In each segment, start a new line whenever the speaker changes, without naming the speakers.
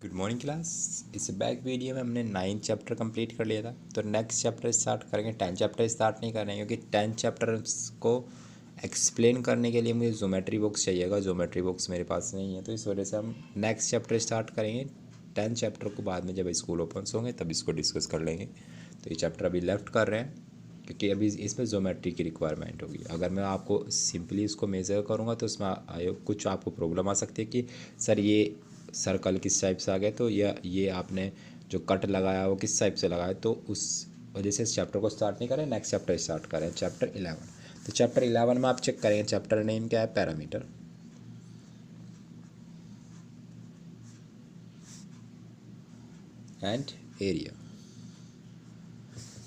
Good morning class. इस back video में हमने 9 चैप्टर कंप्लीट कर लिया था। तो नेक्स्ट चैप्टर स्टार्ट करेंगे। 10 चैप्टर स्टार्ट नहीं कर रहे हैं क्योंकि 10 चैप्टर्स को एक्सप्लेन करने के लिए मुझे ज्योमेट्री बुक्स चाहिएगा। ज्योमेट्री बुक्स मेरे पास नहीं है, तो इस वजह से हम नेक्स्ट चैप्टर स्टार्ट करेंगे। 10 चैप्टर को बाद में जब स्कूल ओपन होंगे तब इसको डिस्कस कर लेंगे। तो ये चैप्टर अभी लेफ्ट कर रहे हैं क्योंकि अभी इसमें ज्योमेट्री की रिक्वायरमेंट होगी। अगर मैं आपको सिंपली इसको मेज़र करूँगा तो इसमें कुछ आपको प्रॉब्लम आ सकती है कि सर ये सर्कल किस टाइप से आ गया, तो ये आपने जो कट लगाया वो किस टाइप से लगाया। तो उस वजह से इस चैप्टर को स्टार्ट नहीं करें, नेक्स्ट चैप्टर स्टार्ट करें, चैप्टर 11। तो चैप्टर 11 में आप चेक करेंगे, चैप्टर नेम क्या है, पैरामीटर एंड एरिया।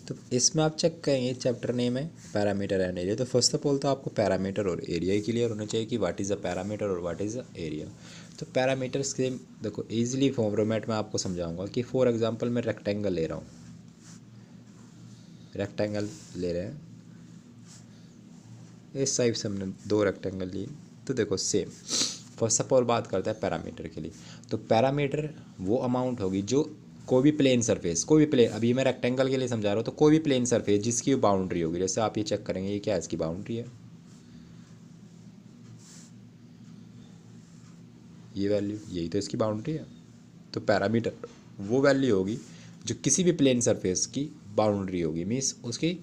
तो इसमें आप चेक करेंगे चैप्टर नेम है पैरामीटर एंड एरिया। तो फर्स्ट ऑफ ऑल तो आपको पैरामीटर और एरिया ही क्लियर होना चाहिए कि व्हाट इज़ अ पैरामीटर और व्हाट इज़ अ एरिया। तो पैरामीटर्स के देखो ईजिली फॉर्मेट में आपको समझाऊंगा कि फॉर एग्जांपल मैं रेक्टेंगल ले रहा हूँ, रेक्टेंगल ले रहे हैं, इस टाइप से हमने दो रेक्टेंगल लिए। तो देखो सेम फर्स्ट ऑफ ऑल बात करते हैं पैरामीटर के लिए। तो पैरामीटर वो अमाउंट होगी जो कोई भी प्लेन सरफेस, कोई भी प्लेन, अभी मैं रेक्टेंगल के लिए समझा रहा हूँ, तो कोई भी प्लेन सरफेस जिसकी बाउंड्री होगी, जैसे आप ये चेक करेंगे ये क्या है, इसकी बाउंड्री है, ये वैल्यू, यही तो इसकी बाउंड्री है। तो पैरामीटर वो वैल्यू होगी जो किसी भी प्लेन सरफेस की बाउंड्री होगी, मीन्स उसकी,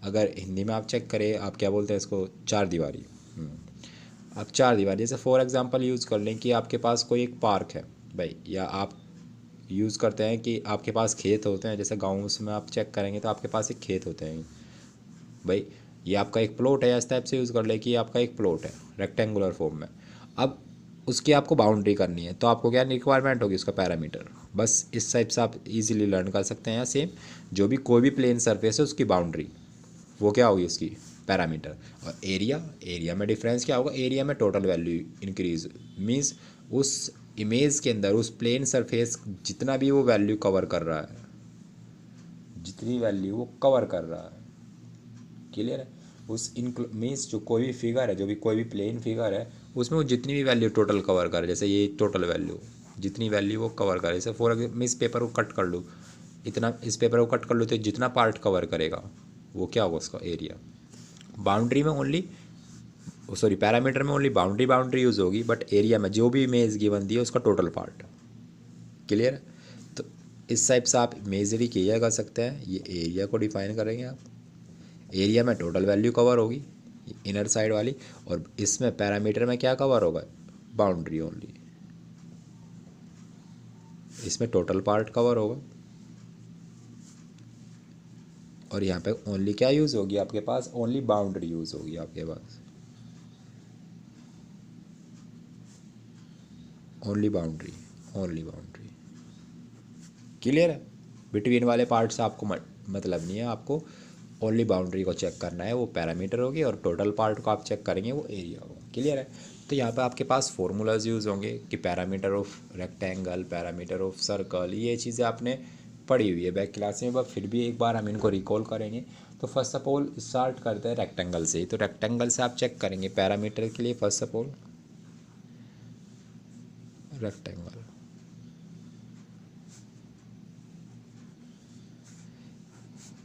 अगर हिंदी में आप चेक करें, आप क्या बोलते हैं इसको, चार दीवारी। आप चार दीवारी, जैसे फॉर एग्जांपल यूज़ कर लें कि आपके पास कोई एक पार्क है भाई, या आप यूज़ करते हैं कि आपके पास खेत होते हैं, जैसे गाँव में आप चेक करेंगे तो आपके पास एक खेत होते हैं भाई, ये आपका एक प्लॉट है, इस टाइप से यूज़ कर ले कि आपका एक प्लॉट है रेक्टेंगुलर फॉर्म में। अब उसकी आपको बाउंड्री करनी है, तो आपको क्या रिक्वायरमेंट होगी, उसका पैरामीटर। बस इस टाइप से आप इजीली लर्न कर सकते हैं। या सेम जो भी कोई भी प्लेन सरफेस है उसकी बाउंड्री, वो क्या होगी, उसकी पैरामीटर। और एरिया, एरिया में डिफरेंस क्या होगा, एरिया में टोटल वैल्यू इंक्रीज, मीन्स उस इमेज के अंदर उस प्लेन सरफेस जितना भी वो वैल्यू कवर कर रहा है, जितनी वैल्यू वो कवर कर रहा है, क्लियर है। उस मीन्स जो कोई भी फिगर है, जो भी कोई भी प्लेन फिगर है, उसमें वो जितनी भी वैल्यू टोटल कवर करे, जैसे ये टोटल वैल्यू जितनी वैल्यू वो कवर करे, जैसे फॉर एग्जाम्पल मैं इस पेपर को कट कर लूँ, इतना इस पेपर को कट कर लूँ, तो जितना पार्ट कवर करेगा वो क्या होगा, उसका एरिया। बाउंड्री में ओनली, सॉरी पैरामीटर में ओनली बाउंड्री बाउंड्री यूज़ होगी, बट एरिया में जो भी इमेज गिवन दी है उसका टोटल पार्ट, क्लियर है। तो इस टाइप से आप इमेजरी किया कर सकते हैं। ये एरिया को डिफाइन करेंगे आप, एरिया में टोटल वैल्यू कवर होगी इनर साइड वाली, और इसमें पैरामीटर में क्या कवर होगा, बाउंड्री ओनली, इसमें टोटल पार्ट कवर होगा। और यहाँ पे ओनली क्या यूज़ होगी आपके पास, ओनली बाउंड्री यूज़ होगी आपके पास, only boundary, only boundary, clear है। बिटवीन वाले पार्ट से आपको मतलब नहीं है, आपको ओनली बाउंड्री को चेक करना है, वो पैरामीटर होगी, और टोटल पार्ट को आप चेक करेंगे वो एरिया होगा, क्लियर है। तो यहाँ पे आपके पास फार्मूलाज यूज़ होंगे कि parameter of rectangle, parameter of circle, ये चीज़ें आपने पढ़ी हुई है बैक क्लास में, बट फिर भी एक बार हम इनको रिकॉल करेंगे। तो फर्स्ट ऑफ ऑल स्टार्ट करते हैं रेक्टेंगल से। तो रेक्टेंगल से आप चेक करेंगे पैरामीटर के लिए, first of all rectangle,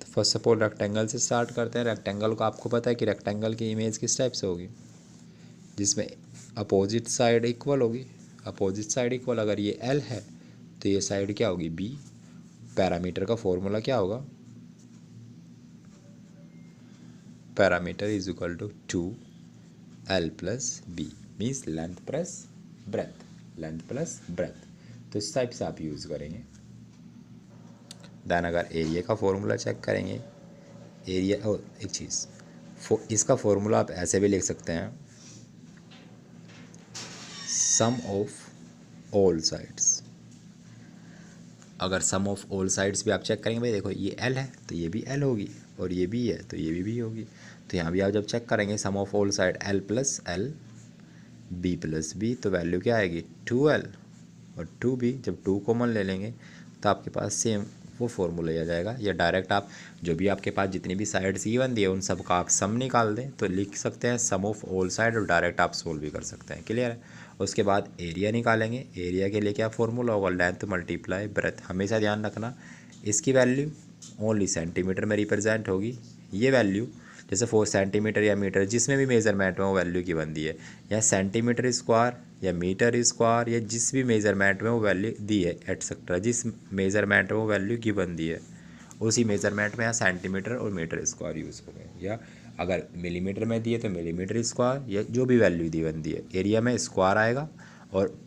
first of all rectangle से स्टार्ट करते हैं। रेक्टेंगल को आपको पता है कि रेक्टेंगल की इमेज किस टाइप से होगी, जिसमें अपोजिट साइड इक्वल होगी, अपोजिट साइड इक्वल, अगर ये एल है तो ये साइड क्या होगी, बी। पैरामीटर का फॉर्मूला क्या होगा, parameter is equal to 2 L plus B, means length plus breadth, length plus breadth. तो इस टाइप से आप यूज़ करेंगे। देन अगर एरिया का फॉर्मूला चेक करेंगे, एरिया, और एक चीज़, इसका फॉर्मूला आप ऐसे भी लिख सकते हैं, सम ऑफ ऑल साइड्स। अगर सम ऑफ ऑल साइड्स भी आप चेक करेंगे, भाई देखो ये एल है तो ये भी एल होगी, और ये भी है तो ये भी होगी। तो यहाँ भी आप जब चेक करेंगे sum of all side L plus L, B plus B, तो वैल्यू क्या आएगी 2L और 2B। जब 2 कॉमन ले लेंगे तो आपके पास सेम वो फॉर्मूला आ जाएगा। या डायरेक्ट आप जो भी आपके पास जितनी भी साइड्स गिवन दी है उन सब का आप सम निकाल दें तो लिख सकते हैं सम ऑफ ऑल साइड, और डायरेक्ट आप सोल्व भी कर सकते हैं। क्लियर है। उसके बाद एरिया निकालेंगे। एरिया के लिए क्या फॉर्मूला होगा, लेंथ मल्टीप्लाई ब्रेथ। हमेशा ध्यान रखना इसकी वैल्यू ओनली सेंटीमीटर में रिप्रेजेंट होगी। ये वैल्यू जैसे 4 सेंटीमीटर या मीटर जिसमें भी मेजरमेंट में वो वैल्यू की बनती है, या सेंटीमीटर स्क्वायर या मीटर स्क्वायर या जिस भी मेजरमेंट में वो वैल्यू दी है एटसेट्रा, जिस मेजरमेंट में वो वैल्यू की बनती है उसी मेजरमेंट में यहाँ सेंटीमीटर और मीटर स्क्वायर यूज़ होंगे। या अगर मिलीमीटर में दिए तो मिलीमीटर स्क्वायर, या जो भी वैल्यू दी बनती है। एरिया में स्क्वायर आएगा और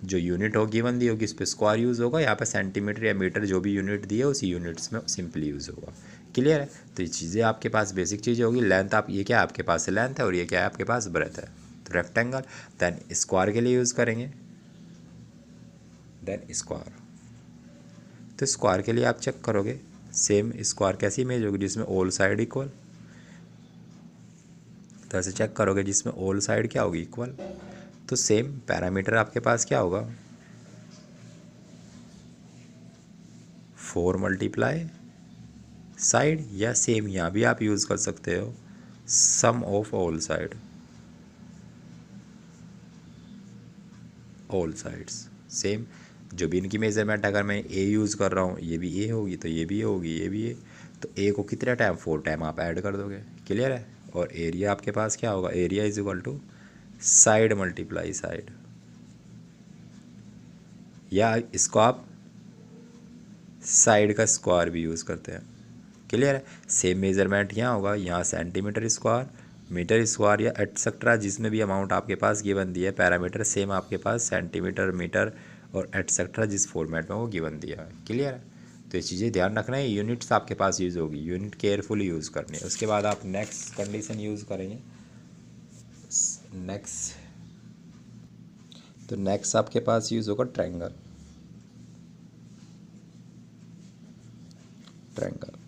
जो यूनिट होगी वन दी होगी इस पर स्क्वायर यूज़ होगा। यहाँ पे सेंटीमीटर या मीटर जो भी यूनिट दी है उसी यूनिट्स में सिंपली यूज़ होगा। क्लियर है। तो ये चीज़ें आपके पास बेसिक चीज़ें होगी। लेंथ आप ये क्या है आपके पास लेंथ है और ये क्या है आपके पास ब्रेथ है, तो रेक्टेंगल। देन स्क्वायर के लिए यूज़ करेंगे, देन स्क्वायर। तो स्क्वायर के लिए आप चेक करोगे सेम स्क्वायर कैसी इमेज होगी जिसमें ऑल साइड इक्वल, तो ऐसे चेक करोगे जिसमें ऑल साइड क्या होगी इक्वल। तो सेम पैरामीटर आपके पास क्या होगा 4 मल्टीप्लाई साइड, या सेम यहाँ भी आप यूज़ कर सकते हो sum of all side, all sides. Same जो भी इनकी मेजरमेंट अगर मैं ए यूज़ कर रहा हूँ ये भी ए होगी तो ये भी ए होगी, ये भी ए, तो ए को कितने टाइम 4 टाइम आप ऐड कर दोगे। क्लियर है। और एरिया आपके पास क्या होगा, area is equal to side multiply side, या इसको आप साइड का स्क्वायर भी यूज़ करते हैं। क्लियर है। सेम मेजरमेंट यहाँ होगा, यहाँ सेंटीमीटर स्क्वायर मीटर स्क्वायर या एटसेट्रा जिसमें भी अमाउंट आपके पास गिवन दी है पैरामीटर सेम आपके पास सेंटीमीटर मीटर और एटसेट्रा जिस फॉर्मेट में वो गिवन दिया है। क्लियर है। तो ये चीज़ें ध्यान रखना है, यूनिट्स आपके पास यूज़ होगी, यूनिट केयरफुली यूज़ करनी है। उसके बाद आप नेक्स्ट कंडीशन यूज़ करेंगे। नेक्स्ट तो नेक्स्ट आपके पास यूज़ होगा ट्रायंगल। ट्रायंगल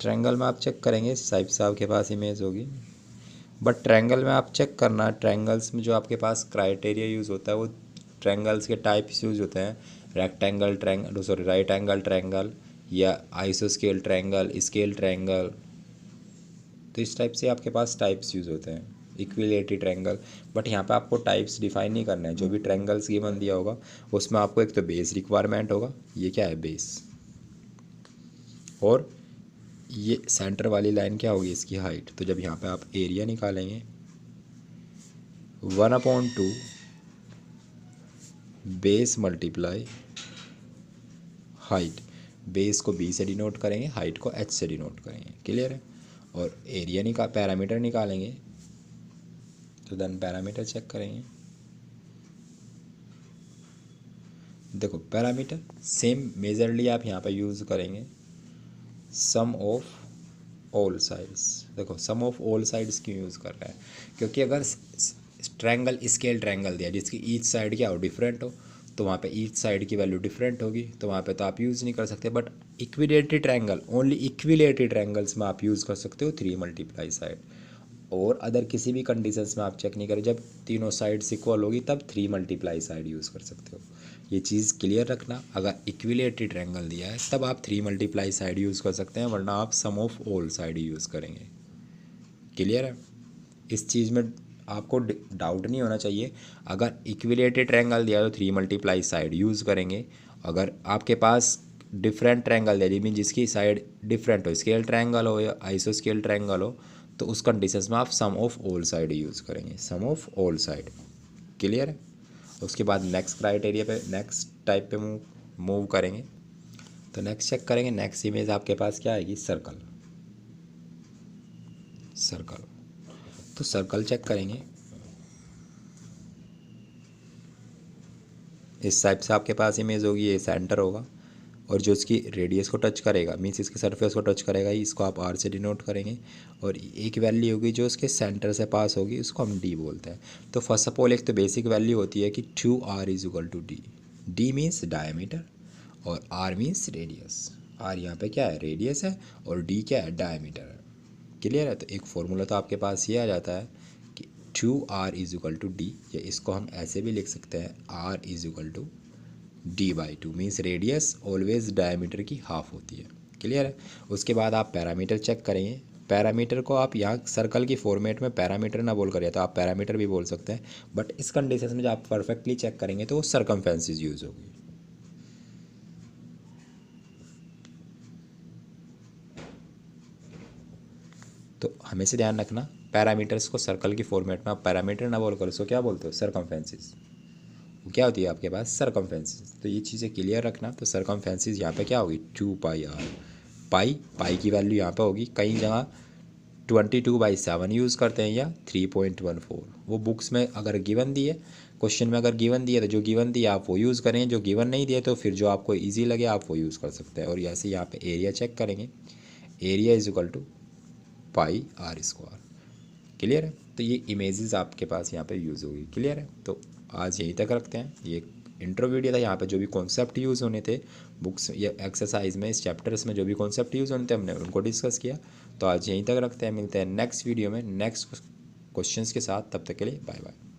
ट्रायंगल में आप चेक करेंगे साइड से आपके पास इमेज होगी, बट ट्रायंगल में आप चेक करना ट्रायंगल्स में जो आपके पास क्राइटेरिया यूज़ होता है वो ट्रायंगल्स के टाइप्स यूज़ होते हैं, rectangle triangle sorry right angle triangle या आइसोस्केल ट्रायंगल, स्केल ट्रायंगल। तो इस टाइप से आपके पास टाइप्स यूज़ होते हैं, इक्विलेटरी ट्रायंगल। बट यहाँ पे आपको टाइप्स डिफाइन नहीं करना है, जो भी ट्रायंगल्स गिवन दिया होगा उसमें आपको एक तो बेस रिक्वायरमेंट होगा, ये क्या है बेस, और ये सेंटर वाली लाइन क्या होगी इसकी हाइट। तो जब यहाँ पे आप एरिया निकालेंगे 1/2 बेस मल्टीप्लाई हाइट, बेस को बी से डिनोट करेंगे, हाइट को एच से डिनोट करेंगे। क्लियर है। और एरिया पैरामीटर निकालेंगे तो देन पैरामीटर चेक करेंगे। देखो पैरामीटर सेम मेजरली आप यहाँ पे यूज़ करेंगे सम ऑफ ऑल साइड्स। देखो सम ऑफ ऑल साइड्स क्यों यूज़ कर रहे हैं, क्योंकि अगर ट्रायंगल स्केल ट्रायंगल दिया जिसकी ईच साइड क्या हो डिफरेंट हो तो वहाँ पे ईच साइड की वैल्यू डिफरेंट होगी, तो वहाँ पे तो आप यूज़ नहीं कर सकते। बट इक्विलेटरी ट्रायंगल ओनली इक्विलेटरी ट्रायंगल्स में आप यूज़ कर सकते हो 3 मल्टीप्लाई साइड, और अदर किसी भी कंडीशंस में आप चेक नहीं करें, जब तीनों साइड्स इक्वल होगी तब 3 मल्टीप्लाई साइड यूज़ कर सकते हो। ये चीज़ क्लियर रखना, अगर इक्विलेटरी ट्रायंगल दिया है तब आप 3 मल्टीप्लाई साइड यूज़ कर सकते हैं, वरना आप सम ऑफ ऑल साइड यूज़ करेंगे। क्लियर है। इस चीज़ में आपको डाउट नहीं होना चाहिए। अगर इक्विलेटरी ट्रायंगल दिया तो 3 मल्टीप्लाई साइड यूज़ करेंगे। अगर आपके पास डिफरेंट ट्रायंगल दिया मीन जिसकी साइड डिफरेंट हो, स्केल ट्रायंगल हो या आइसो स्केल ट्रायंगल हो, तो उस कंडीशंस में आप सम ऑफ ऑल साइड यूज़ करेंगे, sum of all side. Clear है। उसके बाद नेक्स्ट क्राइटेरिया पे नेक्स्ट टाइप पे मूव करेंगे। तो नेक्स्ट चेक करेंगे, नेक्स्ट इमेज आपके पास क्या आएगी सर्कल। सर्कल तो सर्कल चेक करेंगे, इस टाइप से आपके पास इमेज होगी, ये सेंटर होगा और जो इसकी रेडियस को टच करेगा मीन्स इसके सरफेस को टच करेगा इसको आप आर से डिनोट करेंगे, और एक वैल्यू होगी जो उसके सेंटर से पास होगी उसको हम डी बोलते हैं। तो फर्स्ट ऑफ ऑल एक तो बेसिक वैल्यू होती है कि 2r is equal to D. D means diameter और आर मीन्स रेडियस। आर यहाँ पे क्या है रेडियस है और डी क्या है डायमीटर है। क्लियर है। तो एक फॉर्मूला तो आपके पास ये आ जाता है कि 2r is equal to D, या इसको हम ऐसे भी लिख सकते हैं r is equal to d/2 means radius always diameter की हाफ होती है। क्लियर है। उसके बाद आप पैरामीटर चेक करेंगे। पैरामीटर को आप यहाँ सर्कल की फॉर्मेट में पैरामीटर ना बोल कर तो आप पैरामीटर भी बोल सकते हैं, बट इस कंडीशन में जब आप परफेक्टली चेक करेंगे तो वो सरकमफेरेंसेस यूज़ होगी। तो हमेशा ध्यान रखना, पैरामीटर्स को सर्कल की फॉर्मेट में आप पैरामीटर ना बोल कर उसको क्या बोलते हो, सरकमफेरेंसेस। वो क्या होती है आपके पास, सरकमफेरेंसेस। तो ये चीज़ें क्लियर रखना। तो सरकमफेरेंसेस यहाँ पे क्या होगी, 2πr। पाई की वैल्यू यहाँ पे होगी, कई जगह 22/7 यूज़ करते हैं या 3.14। वो बुक्स में अगर गिवन दी है, क्वेश्चन में अगर गिवन दी है तो जो गिवन दी है आप वो यूज़ करें, जो गिवन नहीं दिए तो फिर जो आपको ईजी लगे आप वो यूज़ कर सकते हैं। और ऐसे यहाँ पे एरिया चेक करेंगे, area is equal to πr²। Clear है। तो ये इमेजेस आपके पास यहाँ पे यूज़ होगी। क्लियर है। तो आज यहीं तक रखते हैं। ये इंट्रो वीडियो था, यहाँ पे जो भी कॉन्सेप्ट यूज़ होने थे बुक्स या एक्सरसाइज में, इस चैप्टर्स में जो भी कॉन्सेप्ट यूज़ होने थे हमने उनको डिस्कस किया। तो आज यहीं तक रखते हैं, मिलते हैं नेक्स्ट वीडियो में नेक्स्ट क्वेश्चंस के साथ। तब तक के लिए बाय बाय।